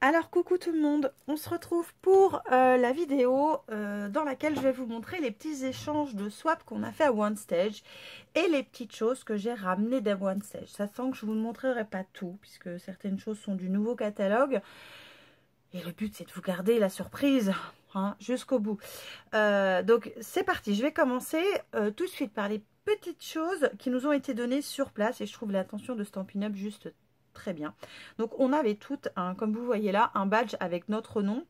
Alors coucou tout le monde, on se retrouve pour la vidéo dans laquelle je vais vous montrer les petits échanges de swap qu'on a fait à OneStage et les petites choses que j'ai ramenées d'à OneStage. Ça sent que je vous ne montrerai pas tout puisque certaines choses sont du nouveau catalogue et le but c'est de vous garder la surprise hein, jusqu'au bout. Donc c'est parti, je vais commencer tout de suite par les petites choses qui nous ont été données sur place et je trouve l'attention de Stampin' Up juste très bien. Donc on avait toutes, comme vous voyez là, un badge avec notre nom,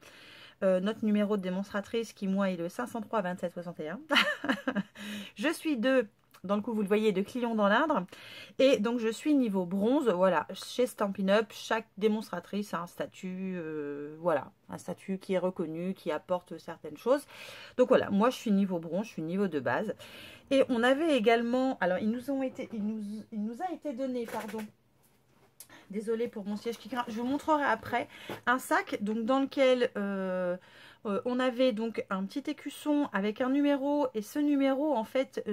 notre numéro de démonstratrice qui moi est le 503 27 61. Je suis dans le coup vous le voyez, de Clion dans l'Indre. Et donc je suis niveau bronze, voilà, chez Stampin' Up, chaque démonstratrice a un statut, voilà, un statut qui est reconnu, qui apporte certaines choses. Donc voilà, moi je suis niveau bronze, je suis niveau de base. Et on avait également, alors il nous a été donné, pardon, désolée pour mon siège qui craint. Je vous montrerai après un sac donc dans lequel on avait donc un petit écusson avec un numéro. Et ce numéro, en fait,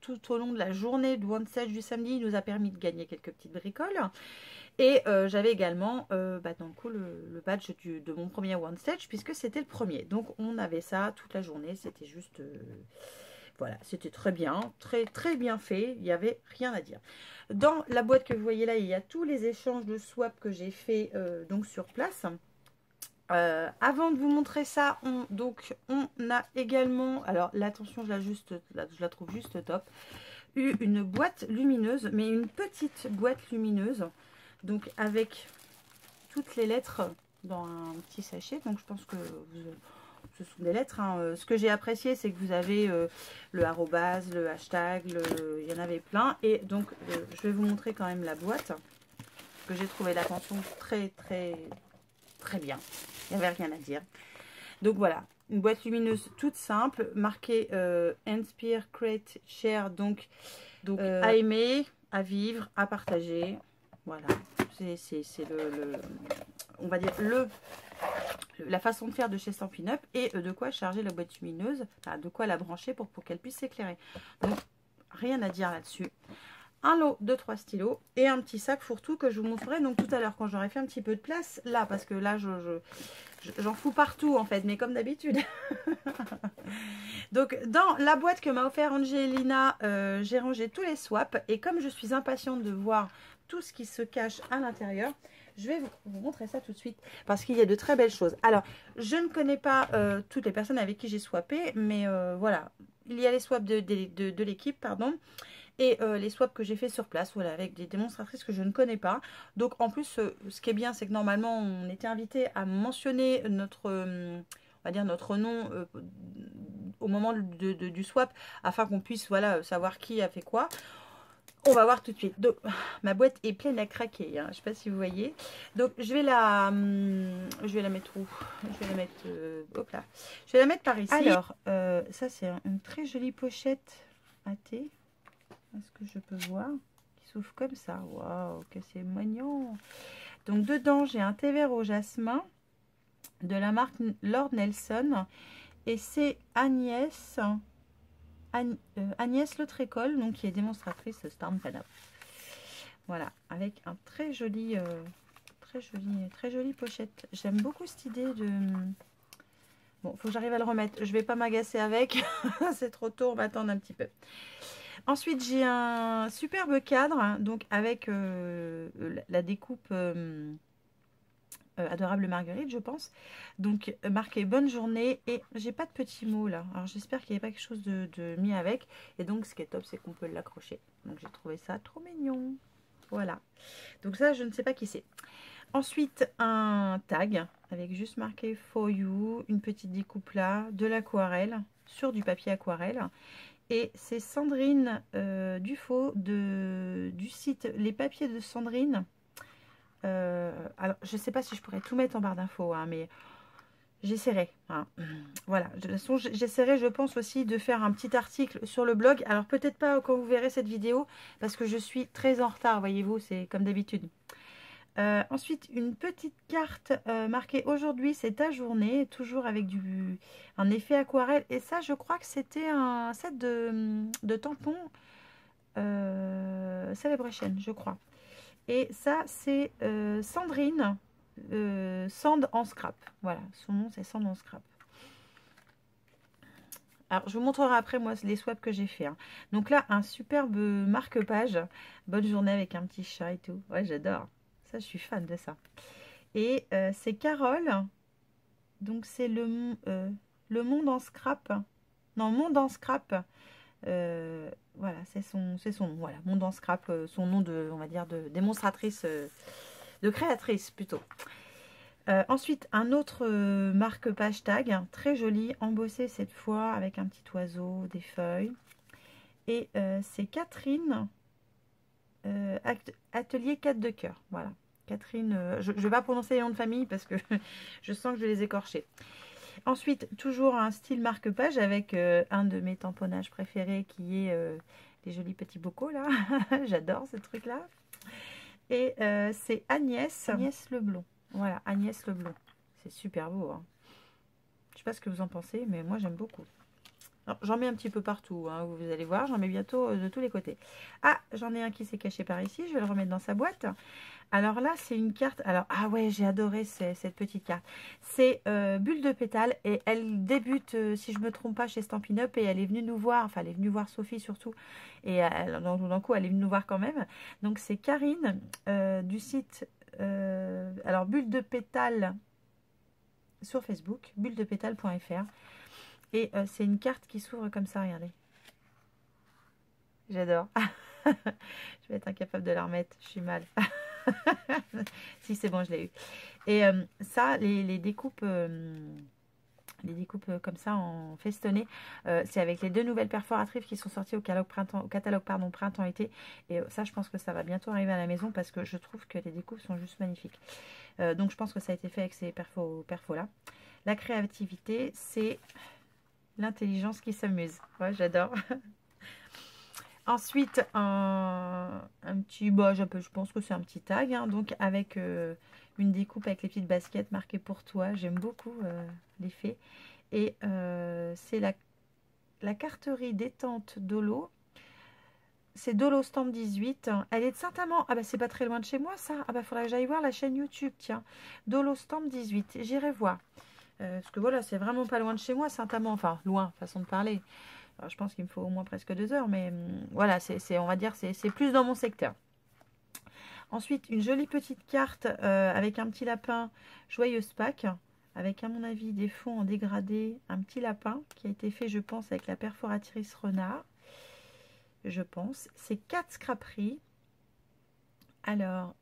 tout au long de la journée de OneStage du samedi, nous a permis de gagner quelques petites bricoles. Et j'avais également dans le coup le badge de mon premier OneStage puisque c'était le premier. Donc on avait ça toute la journée. C'était juste... voilà, c'était très bien, très bien fait, il n'y avait rien à dire. Dans la boîte que vous voyez là, il y a tous les échanges de swap que j'ai fait donc sur place. Avant de vous montrer ça, on a également, alors l'attention, je la trouve juste top, une boîte lumineuse, mais une petite boîte lumineuse, donc avec toutes les lettres dans un petit sachet. Donc je pense que ce sont des lettres. Hein. Ce que j'ai apprécié, c'est que vous avez le arrobase, le hashtag, il y en avait plein. Et donc, je vais vous montrer quand même la boîte, que j'ai trouvé l'attention très bien. Il n'y avait rien à dire. Donc voilà, une boîte lumineuse toute simple, marquée Inspire, Create, Share. Donc à aimer, à vivre, à partager. Voilà, c'est on va dire la façon de faire de chez Stampin' Up et de quoi charger la boîte lumineuse, enfin, de quoi la brancher pour qu'elle puisse s'éclairer. Donc rien à dire là-dessus. Un lot de 3 stylos et un petit sac fourre-tout que je vous montrerai donc tout à l'heure quand j'aurai fait un petit peu de place là, parce que là j'en fous partout en fait, mais comme d'habitude. Donc dans la boîte que m'a offert Angelina, j'ai rangé tous les swaps et comme je suis impatiente de voir tout ce qui se cache à l'intérieur, je vais vous montrer ça tout de suite parce qu'il y a de très belles choses. Alors, je ne connais pas toutes les personnes avec qui j'ai swappé, mais voilà, il y a les swaps de l'équipe, pardon, et les swaps que j'ai fait sur place, voilà, avec des démonstratrices que je ne connais pas. Donc, en plus, ce qui est bien, c'est que normalement, on était invité à mentionner notre, on va dire notre nom au moment du swap, afin qu'on puisse, voilà, savoir qui a fait quoi. On va voir tout de suite. Donc, ma boîte est pleine à craquer. Hein. Je ne sais pas si vous voyez. Donc, je vais la mettre où? Je vais la mettre... hop là. Je vais la mettre par ici. Alors, ça, c'est une très jolie pochette à thé. Est-ce que je peux voir? Qui s'ouvre comme ça. Waouh, que c'est mignon. Donc, dedans, j'ai un thé vert au jasmin de la marque Lord Nelson. Et c'est Agnès... Agnès Le Trécol, donc qui est démonstratrice Stampin' Up. Voilà, avec un très joli pochette. J'aime beaucoup cette idée de... Bon, faut que j'arrive à le remettre. Je vais pas m'agacer avec. C'est trop tôt, on va attendre un petit peu. Ensuite, j'ai un superbe cadre, donc avec la découpe... Adorable Marguerite, je pense. Donc marqué bonne journée. Et j'ai pas de petits mots là. Alors j'espère qu'il n'y a pas quelque chose de mis avec. Et donc ce qui est top, c'est qu'on peut l'accrocher. Donc j'ai trouvé ça trop mignon. Voilà. Donc ça, je ne sais pas qui c'est. Ensuite, un tag avec juste marqué For You. Une petite découpe là. De l'aquarelle. Sur du papier aquarelle. Et c'est Sandrine Dufaux du site Les Papiers de Sandrine. Alors, je sais pas si je pourrais tout mettre en barre d'infos, hein, mais j'essaierai. Hein. Voilà, de toute façon, j'essaierai, je pense aussi, de faire un petit article sur le blog. Alors, peut-être pas quand vous verrez cette vidéo, parce que je suis très en retard, voyez-vous, c'est comme d'habitude. Ensuite, une petite carte marquée aujourd'hui, c'est ta journée, toujours avec un effet aquarelle. Et ça, je crois que c'était un set de tampons Celebration, je crois. Et ça, c'est Sandrine Sand en scrap. Voilà, son nom c'est Sand en scrap. Alors, je vous montrerai après, moi, les swaps que j'ai fait. Hein. Donc là, un superbe marque-page. Bonne journée avec un petit chat et tout. Ouais, j'adore. Ça, je suis fan de ça. Et c'est Carole. Donc, c'est le monde en scrap. Non, monde en scrap. Voilà, c'est son nom. Voilà, monde en scrap. Son nom de, on va dire, de démonstratrice, de créatrice plutôt. Ensuite, un autre marque-page tag, hein, très joli, embossé cette fois avec un petit oiseau, des feuilles. Et c'est Catherine, Atelier 4 de cœur. Voilà, Catherine, je ne vais pas prononcer les noms de famille parce que je sens que je vais les écorcher. Ensuite, toujours un style marque-page avec un de mes tamponnages préférés qui est les jolis petits bocaux là. J'adore ce truc-là. Et c'est Agnès Leblond. Voilà, Agnès Leblond. C'est super beau. Hein. Je sais pas ce que vous en pensez, mais moi j'aime beaucoup. J'en mets un petit peu partout, hein, vous allez voir. J'en mets bientôt de tous les côtés. Ah, j'en ai un qui s'est caché par ici. Je vais le remettre dans sa boîte. Alors là, c'est une carte. Alors, ah ouais, j'ai adoré cette petite carte. C'est Bulle de pétales et elle débute, si je me trompe pas, chez Stampin' Up et elle est venue nous voir. Enfin, elle est venue voir Sophie surtout. Et d'un coup, elle est venue nous voir quand même. Donc, c'est Karine du site... alors, Bulle de pétales sur Facebook, bulledepétales.fr. Et c'est une carte qui s'ouvre comme ça, regardez. J'adore. Je vais être incapable de la remettre, je suis mal. Si, c'est bon, je l'ai eu. Et ça, les découpes comme ça en festonné, c'est avec les 2 nouvelles perforatrices qui sont sorties au catalogue printemps-été. Et ça, je pense que ça va bientôt arriver à la maison parce que je trouve que les découpes sont juste magnifiques. Donc, je pense que ça a été fait avec ces perfos-là. La créativité, c'est l'intelligence qui s'amuse. Ouais, j'adore. Ensuite, un petit, je pense que c'est un petit tag, hein, donc avec une découpe avec les petites baskets marquées pour toi. J'aime beaucoup l'effet. Et c'est la carterie détente Dolo. C'est Dolo Stamp 18. Elle est de Saint-Amand. Ah bah c'est pas très loin de chez moi ça. Ah bah faudrait que j'aille voir la chaîne YouTube, tiens. Dolo Stamp 18. J'irai voir. Parce que voilà, c'est vraiment pas loin de chez moi, Saint-Amand. Enfin, loin, façon de parler. Alors, je pense qu'il me faut au moins presque 2 heures, mais voilà, on va dire, c'est plus dans mon secteur. Ensuite, une jolie petite carte avec un petit lapin, joyeuse Pâques, avec à mon avis des fonds en dégradé, un petit lapin qui a été fait, je pense, avec la perforatrice renard. Je pense. C'est 4 scraperies. Alors,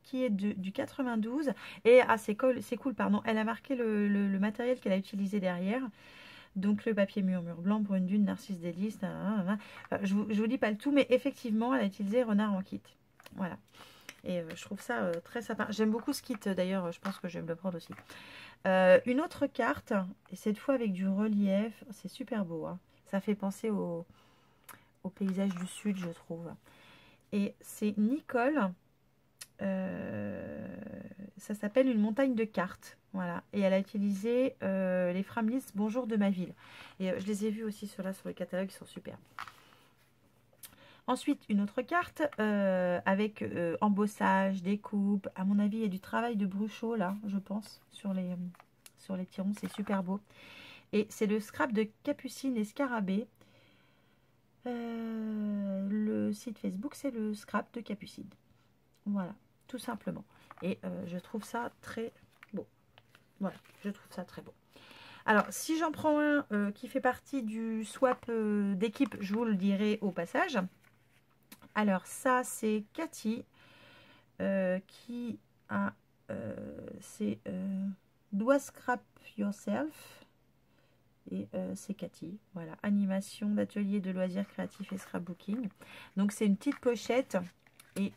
qui est du 92. Et, ah, c'est cool, pardon. Elle a marqué le matériel qu'elle a utilisé derrière. Donc, le papier murmure blanc, brune dune, narcisse délice. Je vous dis pas le tout, mais effectivement, elle a utilisé renard en kit. Voilà. Et je trouve ça très sympa. J'aime beaucoup ce kit, d'ailleurs, je pense que je vais me le prendre aussi. Une autre carte, et cette fois avec du relief. C'est super beau. Hein. Ça fait penser au paysage du sud, je trouve. Et c'est Nicole. Ça s'appelle une montagne de cartes. Voilà. Et elle a utilisé les Framlis Bonjour de ma ville. Et je les ai vus aussi sur le catalogue, ils sont super. Ensuite, une autre carte avec embossage, découpe. À mon avis, il y a du travail de Bruchot là, je pense, sur les tirons. C'est super beau. Et c'est le scrap de Capucine et Scarabée. Le site Facebook, c'est le scrap de Capucine. Voilà, tout simplement. Et je trouve ça très beau. Voilà, je trouve ça très beau. Alors, si j'en prends un qui fait partie du swap d'équipe, je vous le dirai au passage. Alors, ça, c'est Cathy qui a... c'est Do Scrap Yourself. Et c'est Cathy. Voilà, animation d'atelier de loisirs créatifs et scrapbooking. Donc, c'est une petite pochette. Et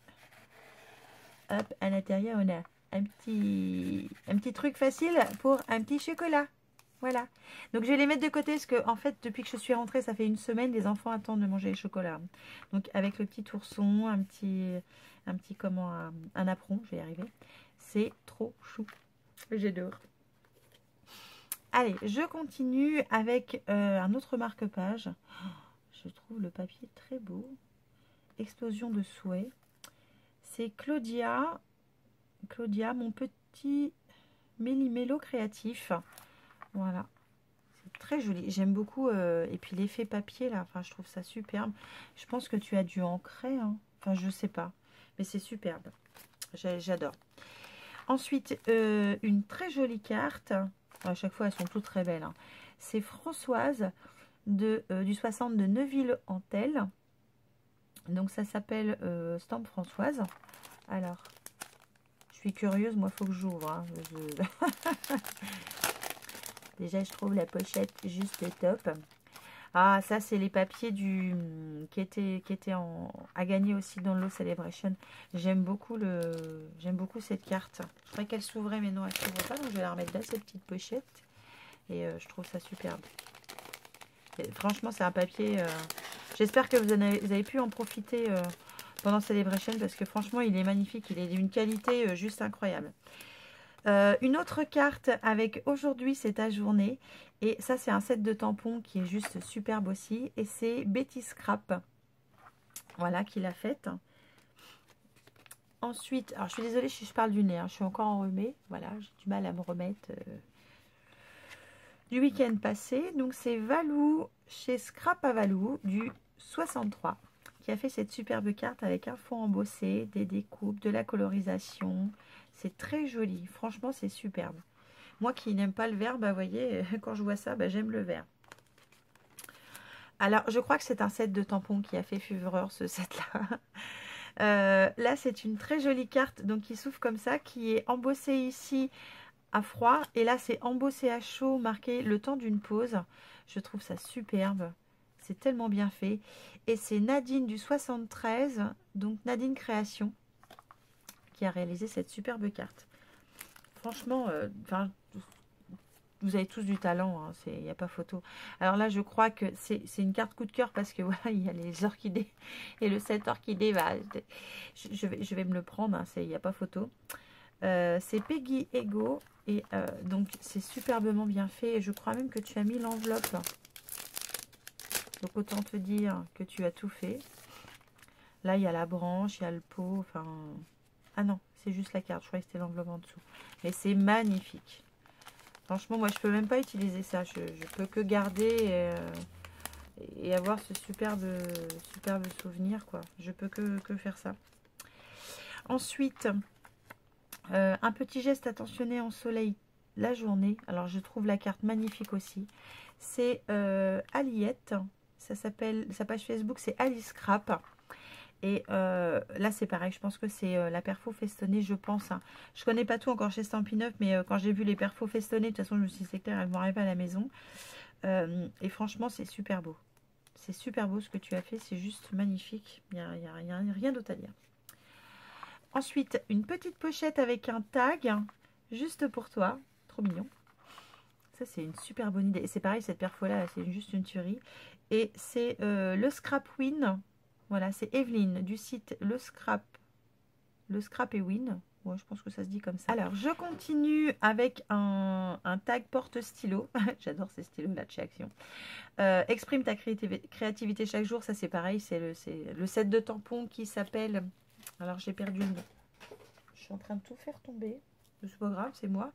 hop, à l'intérieur, on a un petit truc facile pour un petit chocolat. Voilà. Donc, je vais les mettre de côté parce que, en fait, depuis que je suis rentrée, ça fait 1 semaine, les enfants attendent de manger les chocolats. Donc, avec le petit ourson, un apron, je vais y arriver. C'est trop chou. J'adore. Allez, je continue avec un autre marque-page. Oh, je trouve le papier très beau. Explosion de souhait. C'est Claudia, petit méli-mélo créatif. Voilà. C'est très joli. J'aime beaucoup. Et puis l'effet papier, là, enfin, je trouve ça superbe. Je pense que tu as dû ancrer. Hein. Enfin, je sais pas. Mais c'est superbe. J'adore. Ensuite, une très jolie carte. À chaque fois, elles sont toutes très belles. Hein. C'est Françoise du 60 de Neuville-en-Telle. Donc, ça s'appelle Stamp Françoise. Alors, je suis curieuse. Moi, il faut que j'ouvre. Hein. Déjà, je trouve la pochette juste top. Ah, ça, c'est les papiers qui étaient à gagner aussi dans le lot Celebration. J'aime beaucoup cette carte. Je croyais qu'elle s'ouvrait, mais non, elle ne s'ouvre pas. Donc, je vais la remettre là, cette petite pochette. Et je trouve ça superbe. Et franchement, c'est un papier... J'espère que vous avez pu en profiter pendant Celebration parce que franchement, il est magnifique. Il est d'une qualité juste incroyable. Une autre carte avec aujourd'hui, c'est ta journée. Et ça, c'est un set de tampons qui est juste superbe aussi. Et c'est Betty Scrap. Voilà, qui l'a faite. Ensuite, alors je suis désolée si je parle du nez. Hein, je suis encore enrhumée. Voilà, j'ai du mal à me remettre du week-end passé. Donc, c'est Valou chez Scrap à Valou du 63 qui a fait cette superbe carte avec un fond embossé, des découpes, de la colorisation. C'est très joli. Franchement, c'est superbe. Moi qui n'aime pas le vert, bah, vous voyez, quand je vois ça, bah, j'aime le vert. Alors, je crois que c'est un set de tampons qui a fait fureur, ce set-là. Là, c'est une très jolie carte, donc qui s'ouvre comme ça, qui est embossée ici à froid. Et là, c'est embossé à chaud, marqué le temps d'une pause. Je trouve ça superbe. C'est tellement bien fait. Et c'est Nadine du 73, donc Nadine Création, qui a réalisé cette superbe carte. Franchement, vous avez tous du talent, hein, il n'y a pas photo. Alors là, je crois que c'est une carte coup de cœur parce que voilà, il y a les orchidées et le set orchidée. Bah, je vais me le prendre, hein, il n'y a pas photo. C'est Peggy Ego et donc c'est superbement bien fait. Et je crois même que tu as mis l'enveloppe. Donc autant te dire que tu as tout fait. Là, il y a la branche, il y a le pot. Enfin, ah non, c'est juste la carte. Je croyais que c'était l'enveloppe en dessous. Mais c'est magnifique. Franchement, moi, je peux même pas utiliser ça. Je peux que garder et avoir ce superbe souvenir, quoi. Je peux que faire ça. Ensuite, un petit geste attentionné en soleil la journée. Alors, je trouve la carte magnifique aussi. C'est Aliette. Ça s'appelle, sa page Facebook, c'est Alice Scrap. Et là, c'est pareil. Je pense que c'est la perfo festonnée, je pense. Hein. Je connais pas tout encore chez Stampin' Up, mais quand j'ai vu les perfos festonnés, de toute façon, je me suis dit, c'est clair, elles vont arriver à la maison. Et franchement, c'est super beau. C'est super beau ce que tu as fait. C'est juste magnifique. Il n'y a rien d'autre à dire. Ensuite, une petite pochette avec un tag, juste pour toi. Trop mignon. Ça, c'est une super bonne idée. Et c'est pareil, cette perfo-là, c'est juste une tuerie. Et c'est le Scrap Win. Voilà, c'est Evelyne du site Le Scrap et Win. Ouais, je pense que ça se dit comme ça. Alors, je continue avec un tag porte-stylo. J'adore ces stylos-là de chez Action. Exprime ta créativité chaque jour. Ça, c'est pareil. C'est le set de tampons qui s'appelle... Alors, j'ai perdu le nom. Je suis en train de tout faire tomber. C'est pas grave, c'est moi.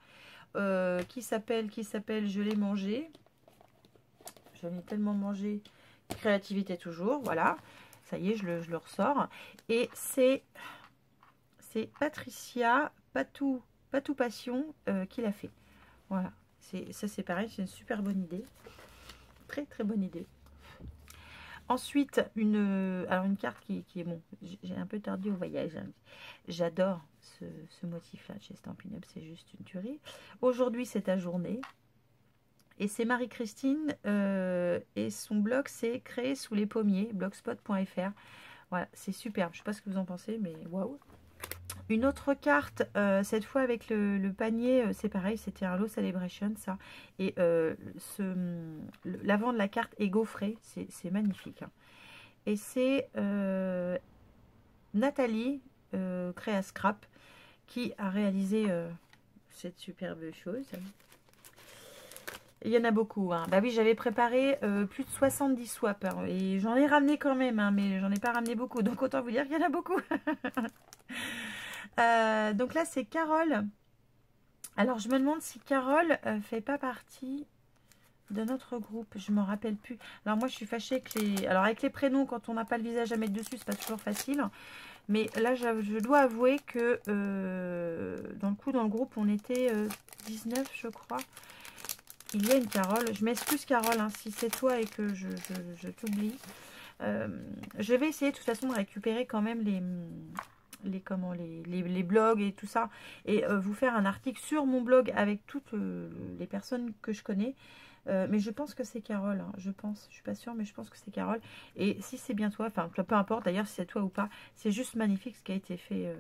Qui s'appelle Je l'ai mangé. J'en ai tellement mangé. Créativité toujours, voilà. Ça y est, je le ressors. Et c'est Patricia Patou Passion qui l'a fait. Voilà. Ça, c'est pareil, c'est une super bonne idée. Très, très bonne idée. Ensuite, une carte qui est bon. J'ai un peu tardé au voyage. Hein. J'adore ce motif-là chez Stampin' Up. C'est juste une tuerie. Aujourd'hui, c'est ta journée. Et c'est Marie-Christine et son blog c'est Créer sous les pommiers, blogspot.fr. Voilà, c'est superbe. Je ne sais pas ce que vous en pensez, mais waouh. Une autre carte, cette fois avec le panier, c'est pareil, c'était un lot Celebration ça. Et l'avant de la carte est gaufré, c'est magnifique. Hein. Et c'est Nathalie, Créa Scrap, qui a réalisé cette superbe chose. Il y en a beaucoup. Hein. Bah oui, j'avais préparé plus de 70 swaps. Hein, et j'en ai ramené quand même, hein, mais j'en ai pas ramené beaucoup. Donc autant vous dire qu'il y en a beaucoup. Donc là, c'est Carole Alors, je me demande si Carole fait pas partie de notre groupe. Je me rappelle plus. Alors, moi, je suis fâchée avec les... Alors, avec les prénoms, quand on n'a pas le visage à mettre dessus, c'est pas toujours facile. Mais là, je dois avouer que dans le groupe, on était 19, je crois. Il y a une Carole. Je m'excuse, Carole, hein, si c'est toi et que je t'oublie. Je vais essayer de toute façon de récupérer quand même les blogs et tout ça. Et vous faire un article sur mon blog avec toutes les personnes que je connais. Mais je pense que c'est Carole, hein, je pense, je suis pas sûre, mais je pense que c'est Carole. Et si c'est bien toi, enfin peu importe d'ailleurs si c'est toi ou pas, c'est juste magnifique ce qui a été fait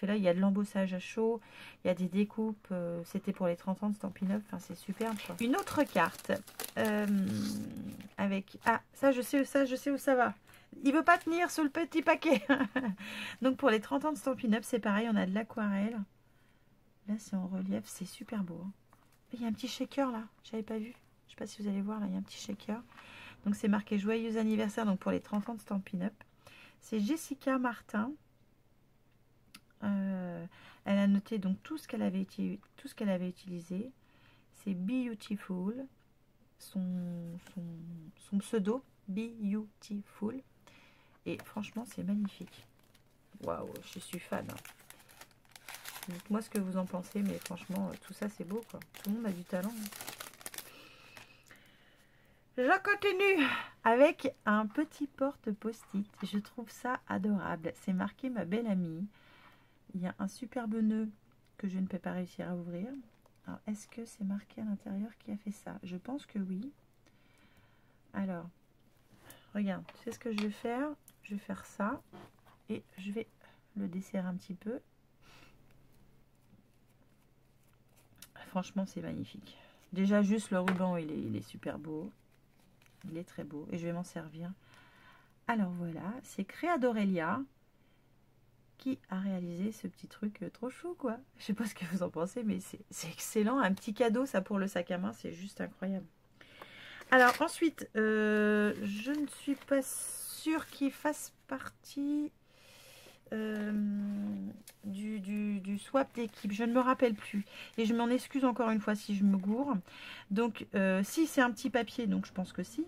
là. Il y a de l'embossage à chaud, il y a des découpes, c'était pour les 30 ans de Stampin' Up, enfin c'est superbe quoi. Une autre carte avec, ah ça je sais où ça va. Il veut pas tenir sous le petit paquet. Donc pour les 30 ans de Stampin' Up, c'est pareil, on a de l'aquarelle. Là c'est en relief, c'est super beau. Hein. Il y a un petit shaker là, j'avais pas vu. Je sais pas si vous allez voir, là, il y a un petit shaker. Donc, c'est marqué Joyeux anniversaire, donc pour les 30 ans de Stampin' Up. C'est Jessica Martin. Elle a noté donc tout ce qu'elle avait utilisé. C'est Beautiful. Son pseudo, Beautiful. Et franchement, c'est magnifique. Waouh, je suis fan. Hein. Dites-moi ce que vous en pensez, mais franchement, tout ça, c'est beau, quoi. Tout le monde a du talent. Hein. Je continue avec un petit porte-post-it. Je trouve ça adorable. C'est marqué ma belle amie. Il y a un superbe nœud que je ne peux pas réussir à ouvrir. Alors, est-ce que c'est marqué à l'intérieur qui a fait ça? Je pense que oui. Alors, regarde, tu sais ce que je vais faire? Je vais faire ça et je vais le desserrer un petit peu. Franchement, c'est magnifique. Déjà, juste le ruban, il est super beau. Il est très beau et je vais m'en servir. Alors voilà, c'est Créa d'Aurélia qui a réalisé ce petit truc trop chou quoi. Je sais pas ce que vous en pensez mais c'est excellent. Un petit cadeau ça pour le sac à main, c'est juste incroyable. Alors ensuite, je ne suis pas sûre qu'il fasse partie du swap d'équipe. Je ne me rappelle plus. Et je m'en excuse encore une fois si je me gourre. Donc si c'est un petit papier, donc je pense que si.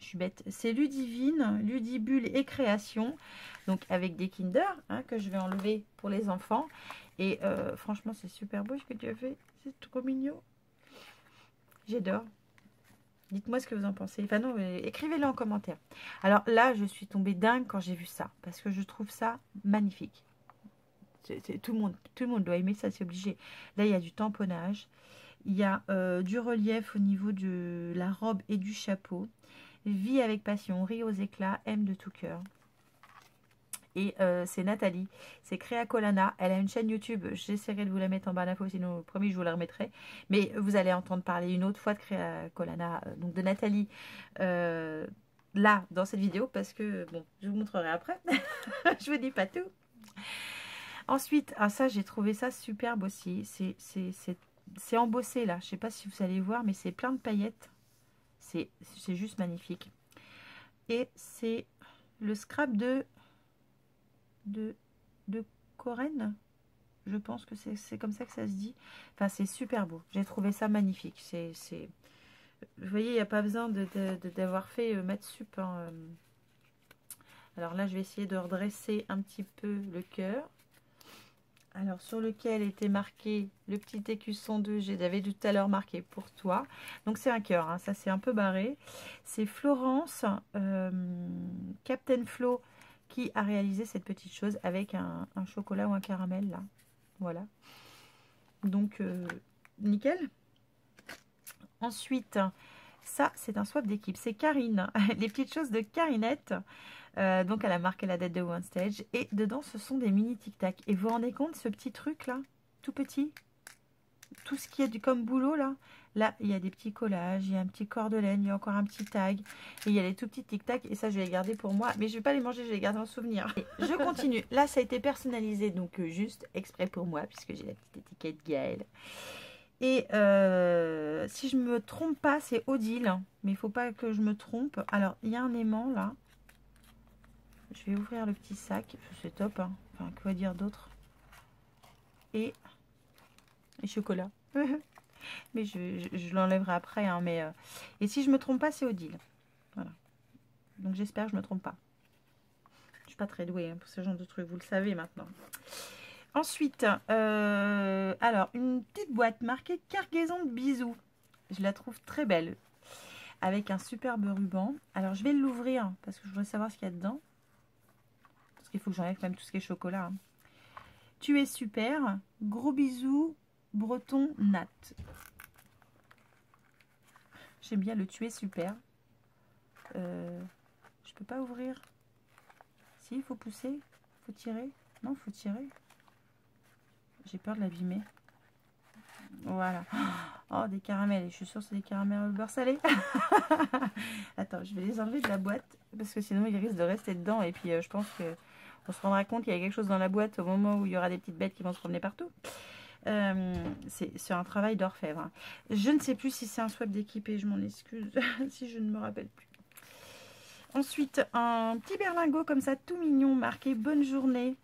Je suis bête. C'est Ludivine, Ludibule et Création. Donc avec des Kinder hein, que je vais enlever pour les enfants. Et franchement, c'est super beau ce que tu as fait. C'est trop mignon. J'adore. Dites-moi ce que vous en pensez. Enfin non, écrivez-le en commentaire. Alors là, je suis tombée dingue quand j'ai vu ça. Parce que je trouve ça magnifique. Tout le monde doit aimer ça, c'est obligé. Là, il y a du tamponnage. Il y a du relief au niveau de la robe et du chapeau. Vie avec passion, rit aux éclats, aime de tout cœur. Et c'est Nathalie, c'est Créa Colana. Elle a une chaîne YouTube, j'essaierai de vous la mettre en bas d'infos, sinon promis je vous la remettrai. Mais vous allez entendre parler une autre fois de Créa Colana, donc de Nathalie, là, dans cette vidéo, parce que, bon, je vous montrerai après. Je vous dis pas tout. Ensuite, ah ça, j'ai trouvé ça superbe aussi. C'est embossé là, je sais pas si vous allez voir, mais c'est plein de paillettes. C'est juste magnifique. Et c'est le scrap de Corène. Je pense que c'est comme ça que ça se dit. Enfin, c'est super beau. J'ai trouvé ça magnifique. Vous voyez, il n'y a pas besoin d'avoir fait maths sup. Hein. Alors là, je vais essayer de redresser un petit peu le cœur. Alors, sur lequel était marqué le petit écusson 2, j'avais tout à l'heure marqué pour toi. Donc, c'est un cœur, hein, ça c'est un peu barré. C'est Florence, Captain Flo, qui a réalisé cette petite chose avec un chocolat ou un caramel, là. Voilà. Donc, nickel. Ensuite, ça, c'est un swap d'équipe. C'est Karine, les petites choses de Karinette. Donc elle a marqué la date de One Stage et dedans ce sont des mini tic tac et vous vous rendez compte ce petit truc là tout petit, tout ce qui est du comme boulot là il y a des petits collages, il y a un petit cordelaine, il y a encore un petit tag et il y a les tout petits tic tac et ça je vais les garder pour moi mais je vais pas les manger, je vais les garder en souvenir. Et je continue, là ça a été personnalisé donc juste exprès pour moi puisque j'ai la petite étiquette Gaëlle. Et si je me trompe pas c'est Odile mais il faut pas que je me trompe. Alors il y a un aimant là. Je vais ouvrir le petit sac, c'est top, hein. Enfin, quoi dire d'autre? Et Et chocolat. Mais je l'enlèverai après. Hein, mais, et si je me trompe pas, c'est Odile. Voilà. Donc j'espère que je me trompe pas. Je suis pas très douée hein, pour ce genre de trucs. Vous le savez maintenant. Ensuite, alors, une petite boîte marquée cargaison de bisous. Je la trouve très belle. Avec un superbe ruban. Alors, je vais l'ouvrir parce que je voudrais savoir ce qu'il y a dedans. Parce qu'il faut que j'enlève quand même tout ce qui est chocolat. Hein. Tu es super. Gros bisous. Breton Nat. J'aime bien le tu es super. Je peux pas ouvrir. Si, il faut pousser. Faut tirer. Non, faut tirer. J'ai peur de l'abîmer. Voilà. Oh, des caramels. Et je suis sûre que c'est des caramels au beurre salé. Attends, je vais les enlever de la boîte. Parce que sinon, ils risquent de rester dedans. Et puis, je pense que on se rendra compte qu'il y a quelque chose dans la boîte au moment où il y aura des petites bêtes qui vont se promener partout. C'est un travail d'orfèvre. Je ne sais plus si c'est un swap d'équipé. Je m'en excuse si je ne me rappelle plus. Ensuite, un petit berlingot comme ça, tout mignon, marqué « Bonne journée ».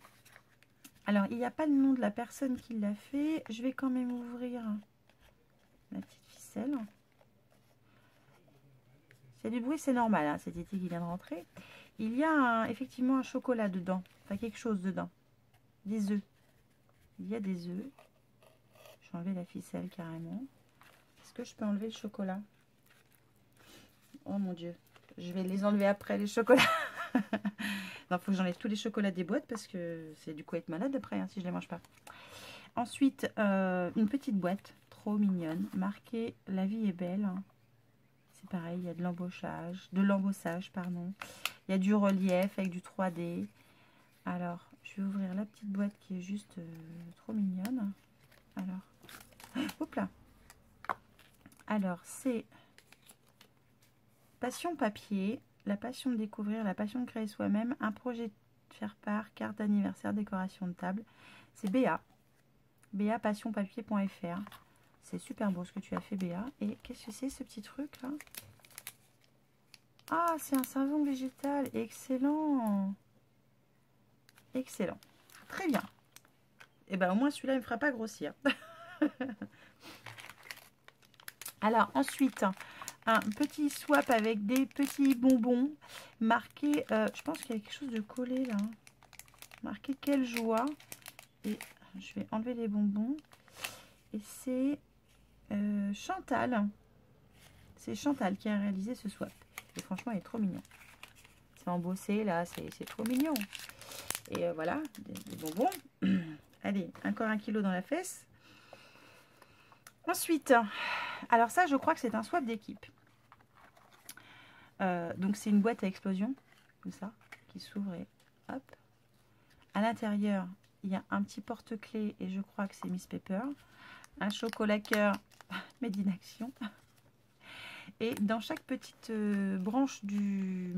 Alors, il n'y a pas le nom de la personne qui l'a fait. Je vais quand même ouvrir la petite ficelle. C'est du bruit, c'est normal. Hein, c'est Titi qui vient de rentrer. Il y a effectivement un chocolat dedans. Enfin, quelque chose dedans. Des œufs. Il y a des œufs. Je vais enlever la ficelle carrément. Est-ce que je peux enlever le chocolat? Oh mon Dieu. Je vais les enlever après, les chocolats. Non, il faut que j'enlève tous les chocolats des boîtes parce que c'est du coup être malade après hein, si je ne les mange pas. Ensuite, une petite boîte trop mignonne, marquée « La vie est belle ». C'est pareil, il y a de l'embossage, pardon. Il y a du relief avec du 3D. Alors, je vais ouvrir la petite boîte qui est juste trop mignonne. Alors, hop là. Alors, c'est Passion papier. La passion de découvrir, la passion de créer soi-même, un projet de faire part, carte d'anniversaire, décoration de table. C'est Béa. Béapassionpapier.fr. C'est super beau ce que tu as fait, Béa. Et qu'est-ce que c'est ce petit truc là? Ah, c'est un savon végétal. Excellent. Excellent. Très bien. Et bien au moins celui-là, il ne me fera pas grossir. Alors ensuite... un petit swap avec des petits bonbons marqués, je pense qu'il y a quelque chose de collé là, marqué quelle joie, et je vais enlever les bonbons, et c'est Chantal, qui a réalisé ce swap, et franchement il est trop mignon, c'est embossé là, c'est trop mignon, et voilà, des bonbons, allez, encore 1 kilo dans la fesse. Ensuite, alors ça je crois que c'est un swap d'équipe. Donc c'est une boîte à explosion, comme ça, qui s'ouvre et hop. À l'intérieur, il y a un petit porte-clés et je crois que c'est Miss Pepper. Un chocolat cœur made in action. Et dans chaque petite branche du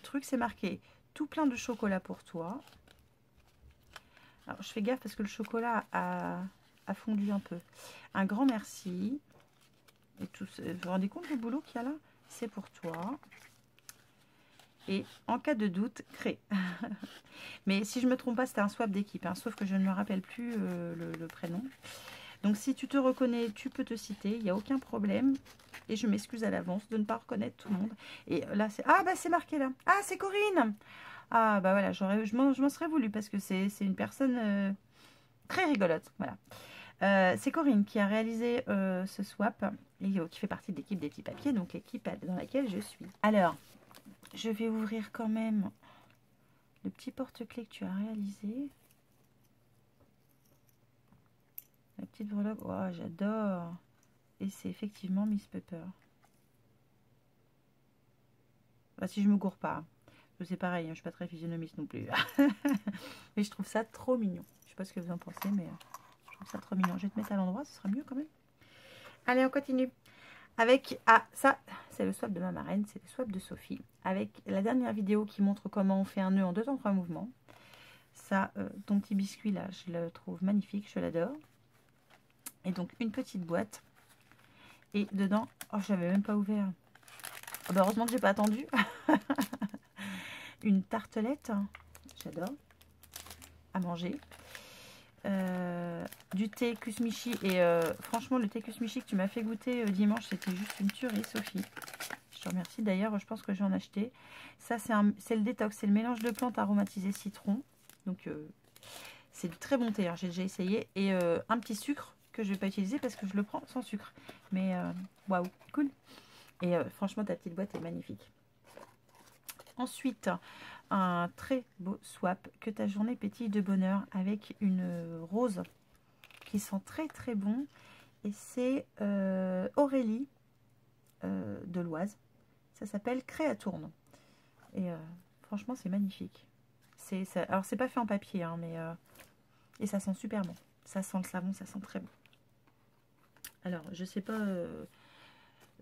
truc, c'est marqué tout plein de chocolat pour toi. Alors je fais gaffe parce que le chocolat a fondu un peu. Un grand merci. Et tout, vous vous rendez compte du boulot qu'il y a là? C'est pour toi. Et en cas de doute, crée. Mais si je ne me trompe pas, c'était un swap d'équipe. Hein, sauf que je ne me rappelle plus le prénom. Donc si tu te reconnais, tu peux te citer. Il n'y a aucun problème. Et je m'excuse à l'avance de ne pas reconnaître tout le monde. Et là, c'est... Ah, bah c'est marqué là. Ah, c'est Corinne. Ah, bah voilà, je m'en serais voulu parce que c'est une personne très rigolote. Voilà. C'est Corinne qui a réalisé ce swap et qui fait partie de l'équipe des petits papiers, donc l'équipe dans laquelle je suis. Alors, je vais ouvrir quand même le petit porte-clés que tu as réalisé. La petite breloque, oh, j'adore. Et c'est effectivement Miss Pepper. Bah, si je me gourre pas. C'est pareil, hein, je suis pas très physionomiste non plus. Mais je trouve ça trop mignon. Je sais pas ce que vous en pensez, mais je trouve ça trop mignon. Je vais te mettre à l'endroit, ce sera mieux quand même. Allez, on continue. Avec, ah, ça, c'est le swap de ma marraine, c'est le swap de Sophie. Avec la dernière vidéo qui montre comment on fait un nœud en 2 temps 3 mouvements. Ça, ton petit biscuit là, je le trouve magnifique, je l'adore. Et donc, une petite boîte. Et dedans, oh, je n'avais même pas ouvert. Oh, bah, heureusement que j'ai pas attendu. Une tartelette, j'adore, à manger. du thé Kusmichi. Et franchement, le thé Kusmichi que tu m'as fait goûter dimanche, c'était juste une tuerie, Sophie. Je te remercie. D'ailleurs, je pense que je vais en acheter. Ça, c'est le détox. C'est le mélange de plantes aromatisées citron. Donc, c'est du très bon thé. Hein, j'ai déjà essayé. Et un petit sucre que je ne vais pas utiliser parce que je le prends sans sucre. Mais, waouh, cool. Et franchement, ta petite boîte est magnifique. Ensuite, un très beau swap, que ta journée pétille de bonheur, avec une rose qui sent très très bon. Et c'est Aurélie de l'Oise. Ça s'appelle Créatourne. Et franchement, c'est magnifique. Alors, c'est pas fait en papier, hein, mais et ça sent super bon. Ça sent le savon, ça sent très bon. Alors, je sais pas...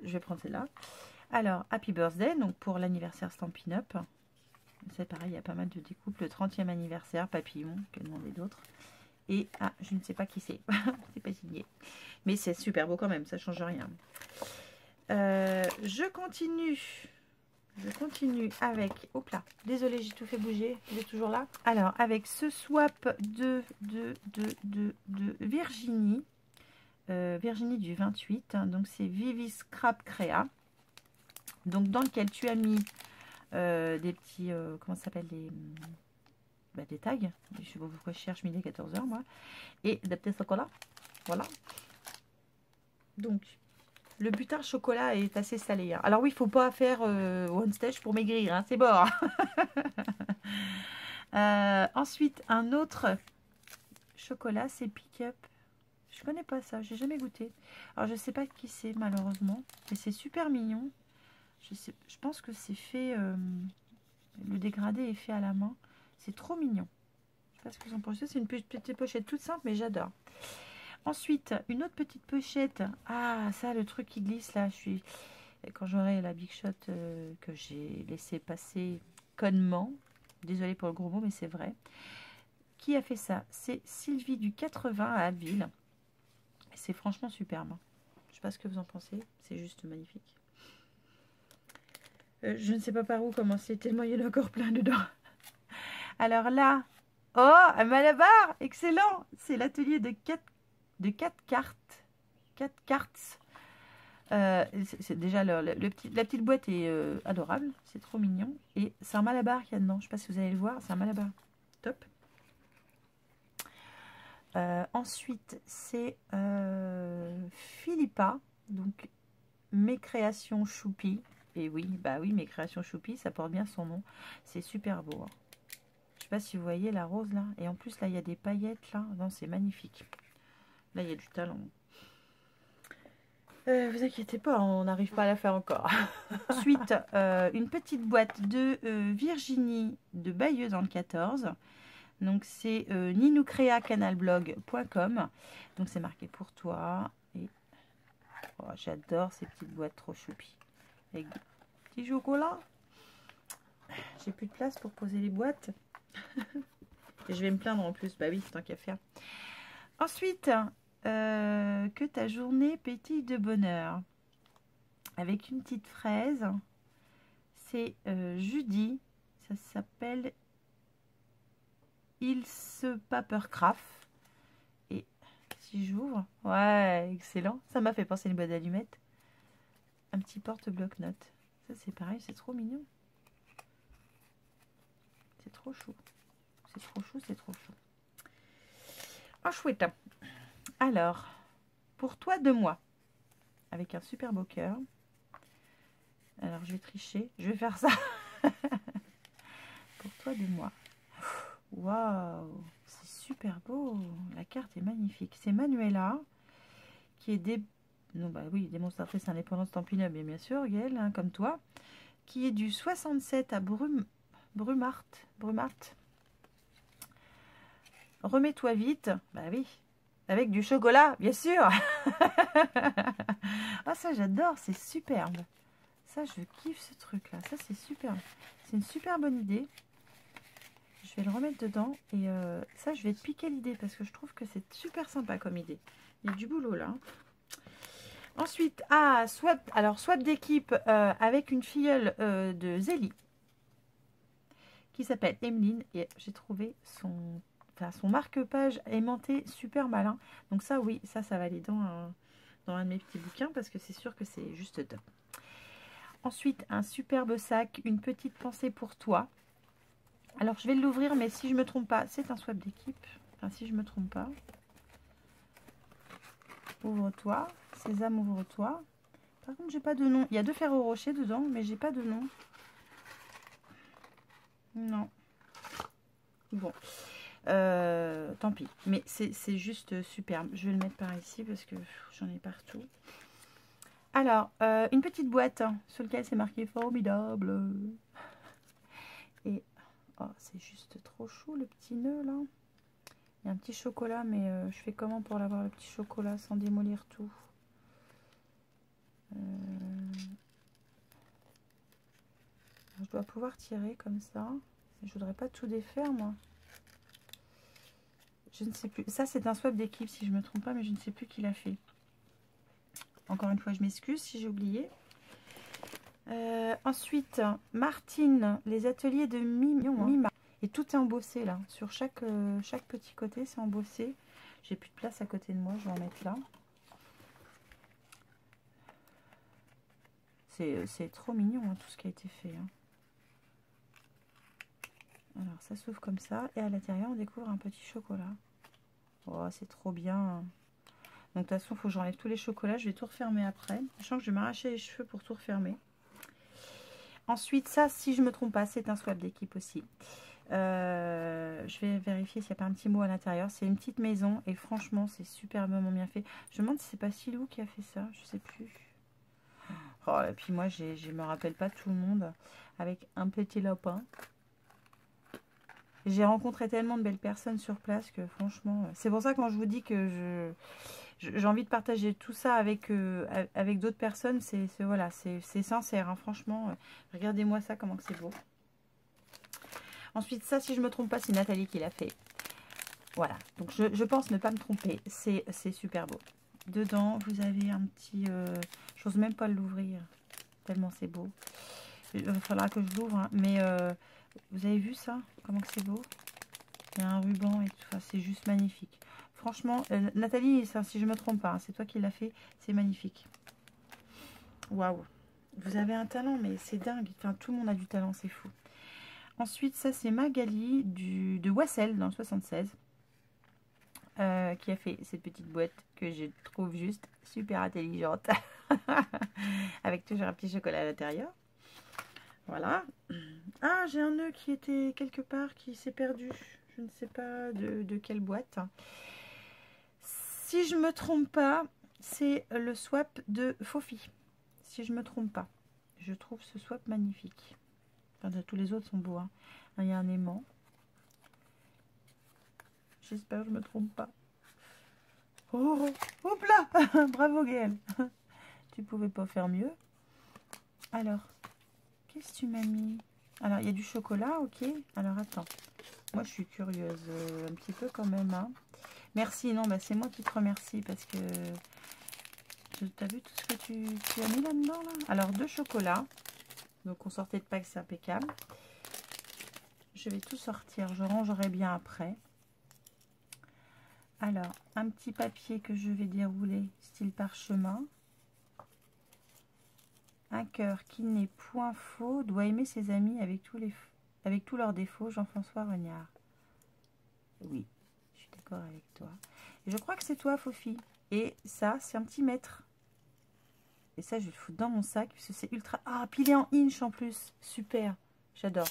je vais prendre celle-là. Alors, Happy Birthday, donc pour l'anniversaire Stampin' Up. C'est pareil, il y a pas mal de découpes. Le 30e anniversaire, Papillon, que demander d'autres. Et, je ne sais pas qui c'est. C'est pas signé. Mais c'est super beau quand même, ça change rien. Je continue avec... Hop là, désolée, j'ai tout fait bouger. Il est toujours là. Alors, avec ce swap de Virginie. Virginie du 28. Donc, c'est Vivi Scrap Créa. Donc, dans lequel tu as mis des petits... comment ça s'appelle des tags. Je sais pas pourquoi je cherche midi 14h, moi. Et des petits chocolats. Voilà. Donc, le butin chocolat est assez salé. Hein. Alors oui, il ne faut pas faire one stage pour maigrir. Hein, c'est bon. Ensuite, un autre chocolat, c'est Pick Up. Je connais pas ça, j'ai jamais goûté. Alors, je sais pas qui c'est, malheureusement. Mais c'est super mignon. Je pense que c'est fait... le dégradé est fait à la main. C'est trop mignon. Je sais pas ce que vous en pensez. C'est une petite pochette toute simple, mais j'adore. Ensuite, une autre petite pochette. Ah, ça, le truc qui glisse là. Quand j'aurai la Big Shot que j'ai laissé passer connement. Désolée pour le gros mot, mais c'est vrai. Qui a fait ça? C'est Sylvie du 80 à Abbeville. C'est franchement superbe. Je sais pas ce que vous en pensez. C'est juste magnifique. Je ne sais pas par où commencer, tellement il y en a encore plein dedans. Alors là, oh, un malabar, excellent. C'est l'atelier de 4 cartes. 4 cartes. C'est déjà la petite boîte est adorable. C'est trop mignon. Et c'est un malabar qu'il y a dedans. Je ne sais pas si vous allez le voir. C'est un malabar. Top. Ensuite, c'est Philippa. Donc, mes créations Choupi. Et oui, bah oui, mes créations Choupi, ça porte bien son nom. C'est super beau. Hein. Je sais pas si vous voyez la rose là. Et en plus, là, il y a des paillettes là. Non, c'est magnifique. Là, il y a du talent. Vous inquiétez pas, on n'arrive pas à la faire encore. Ensuite, une petite boîte de Virginie de Bayeux dans le 14. Donc, c'est ninoucreacanalblog.com. Donc, c'est marqué pour toi. Et oh, j'adore ces petites boîtes trop choupies. Avec des petits chocolats. J'ai plus de place pour poser les boîtes. Et je vais me plaindre en plus. Bah oui, c'est tant qu'à faire. Ensuite, que ta journée pétille de bonheur. Avec une petite fraise. C'est Judy. Ça s'appelle Ilse Papercraft. Et si j'ouvre, ouais, excellent. Ça m'a fait penser à une boîte d'allumettes. Un petit porte-bloc-notes. Ça, c'est pareil, c'est trop mignon. C'est trop chou. C'est trop chou, c'est trop chou. Oh, chouette. Alors, pour toi de moi, avec un super beau cœur. Alors, je vais tricher. Je vais faire ça. Pour toi de moi. Waouh, c'est super beau. La carte est magnifique. C'est Manuela, qui est démonstratrice indépendante Stampin' Up, bien sûr, Gaëlle, hein, comme toi, qui est du 67 à Brumart. Remets-toi vite. Bah oui, avec du chocolat, bien sûr. Ah, ça, j'adore, c'est superbe. Ça, je kiffe ce truc-là. Ça, c'est superbe. C'est une super bonne idée. Je vais le remettre dedans. Et ça, je vais te piquer l'idée parce que je trouve que c'est super sympa comme idée. Il y a du boulot là. Ensuite, swap d'équipe avec une filleule de Zélie qui s'appelle Emeline. Et j'ai trouvé son as son marque-page aimanté super malin. Donc ça, oui, ça va aller dans un de mes petits bouquins parce que c'est sûr que c'est juste top. Ensuite, un superbe sac, une petite pensée pour toi. Alors, je vais l'ouvrir, mais si je me trompe pas, c'est un swap d'équipe. Enfin, si je me trompe pas. Ouvre-toi. Sésame, ouvre-toi. Par contre, j'ai pas de nom. Il y a 2 Ferrero Rocher dedans, mais j'ai pas de nom. Non. Bon. Tant pis. Mais c'est juste superbe. Je vais le mettre par ici parce que j'en ai partout. Alors, une petite boîte sur laquelle c'est marqué formidable. Et oh, c'est juste trop chou le petit nœud là. Il y a un petit chocolat, mais je fais comment pour l'avoir le petit chocolat sans démolir tout? Je dois pouvoir tirer comme ça. Je voudrais pas tout défaire moi. Je ne sais plus. Ça c'est un swap d'équipe si je me trompe pas, mais je ne sais plus qui l'a fait. Encore une fois, je m'excuse si j'ai oublié. Ensuite, Martine, les ateliers de Mima. Et tout est embossé là. Sur chaque petit côté, c'est embossé. J'ai plus de place à côté de moi, je vais en mettre là. C'est trop mignon hein, tout ce qui a été fait. Hein. Alors, ça s'ouvre comme ça. Et à l'intérieur, on découvre un petit chocolat. Oh, c'est trop bien. Donc, de toute façon, il faut que j'enlève tous les chocolats. Je vais tout refermer après. Sachant que je vais m'arracher les cheveux pour tout refermer. Ensuite, ça, si je ne me trompe pas, c'est un swap d'équipe aussi. Je vais vérifier s'il n'y a pas un petit mot à l'intérieur. C'est une petite maison et franchement, c'est superbement bien fait. Je me demande si c'est pas Silou qui a fait ça. Je sais plus. Oh, et puis moi, je me rappelle pas tout le monde avec un petit lapin. J'ai rencontré tellement de belles personnes sur place que franchement, c'est pour ça que quand je vous dis que j'ai envie de partager tout ça avec d'autres personnes, voilà, c'est sincère, hein, franchement. Regardez-moi ça, comment que c'est beau. Ensuite, ça, si je ne me trompe pas, c'est Nathalie qui l'a fait. Voilà, donc je pense ne pas me tromper, c'est super beau. Dedans, vous avez un petit... j'ose même pas l'ouvrir, tellement c'est beau. Il faudra que je l'ouvre, hein, mais vous avez vu ça? Comment que c'est beau? Il y a un ruban et tout, enfin, c'est juste magnifique. Franchement, Nathalie, si je ne me trompe pas, hein, c'est toi qui l'as fait, c'est magnifique. Waouh! Vous avez un talent, mais c'est dingue. Enfin, tout le monde a du talent, c'est fou. Ensuite, ça, c'est Magali de Wassel, dans le 76, qui a fait cette petite boîte que je trouve juste super intelligente. Avec toujours un petit chocolat à l'intérieur. Voilà. Ah, j'ai un nœud qui était quelque part, qui s'est perdu. Je ne sais pas de quelle boîte. Si je me trompe pas, c'est le swap de Fofi. Si je me trompe pas. Je trouve ce swap magnifique. Enfin, tous les autres sont beaux. Hein. Il y a un aimant. J'espère que je me trompe pas. Oh, hop là. Bravo Gaëlle. Tu pouvais pas faire mieux. Alors, qu'est-ce que tu m'as mis? Alors, il y a du chocolat, ok. Alors, attends. Moi, je suis curieuse un petit peu quand même. Hein. Merci. Non, bah, c'est moi qui te remercie parce que... T'as vu tout ce que tu as mis là-dedans là? Alors, 2 chocolats. Donc, on sortait de pack, c'est impeccable. Je vais tout sortir. Je rangerai bien après. Alors, un petit papier que je vais dérouler, style parchemin. Un cœur qui n'est point faux, doit aimer ses amis avec tous leurs défauts. Jean-François Regnard. Oui, je suis d'accord avec toi. Et je crois que c'est toi, Fofi. Et ça, c'est un petit mètre. Et ça, je vais le foutre dans mon sac, parce que c'est ultra... Ah, puis il est en inch en plus. Super, j'adore.